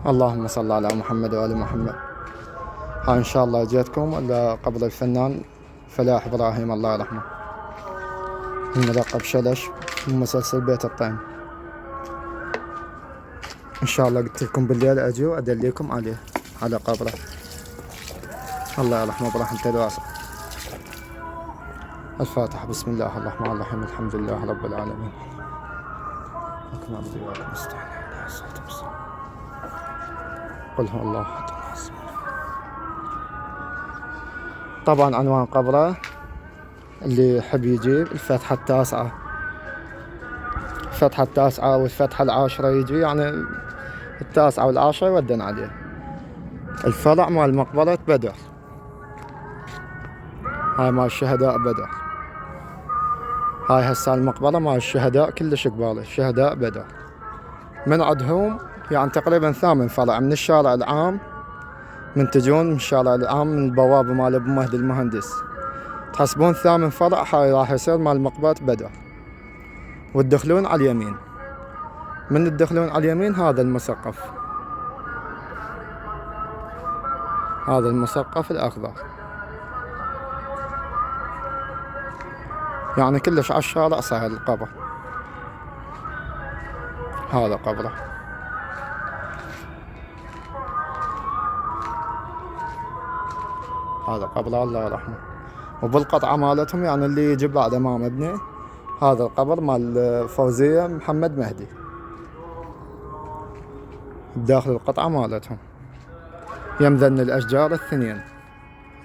اللهم صل على محمد وآل محمد. ها إن شاء الله جيتكم قبر الفنان فلاح إبراهيم الله يرحمه، الملقب شلش من مسلسل بيت الطين. إن شاء الله قلت لكم بالليل أجي وأدليكم عليه، على قبره الله يرحمه برحمته الواسعة. الفاتحة. بسم الله الرحمن الرحيم، الحمد لله رب العالمين، لكم عبد وياكم نستعين، قل هو الله أحد. طبعا عنوان قبره اللي يحب يجيب الفتحة التاسعة، الفتحة التاسعة والفتحة العاشرة يجي، يعني التاسعة والعاشرة يودن عليه. الفرع مال مقبرة بدر، هاي مال الشهداء بدر، هاي هسه المقبرة مال الشهداء كلش قبالة، شهداء بدر. من عندهم يعني تقريبا 8 فرع من الشارع العام، من تجون من الشارع العام من البوابة مال ابو مهدي المهندس، تحسبون 8 فرع، هاي راح يصير مال مقبرة بدر. وتدخلون على اليمين، من تدخلون على اليمين هذا المسقف، هذا المسقف الأخضر، يعني كلش على الشارع سهل القبر. هذا قبره، هذا قبره الله يرحمه. وبالقطعة مالتهم يعني اللي يجي بعده ما مبني، هذا القبر مال فوزية محمد مهدي، بداخل القطعة مالتهم يم ذن الأشجار الثنين،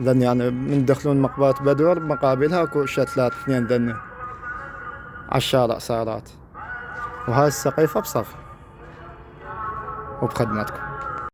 ذن يعني من دخلون مقبرة بدر مقابلها اكو شتلات اثنين ذن على الشارع سارات. وهاي السقيفة بصف وبخدمتكم.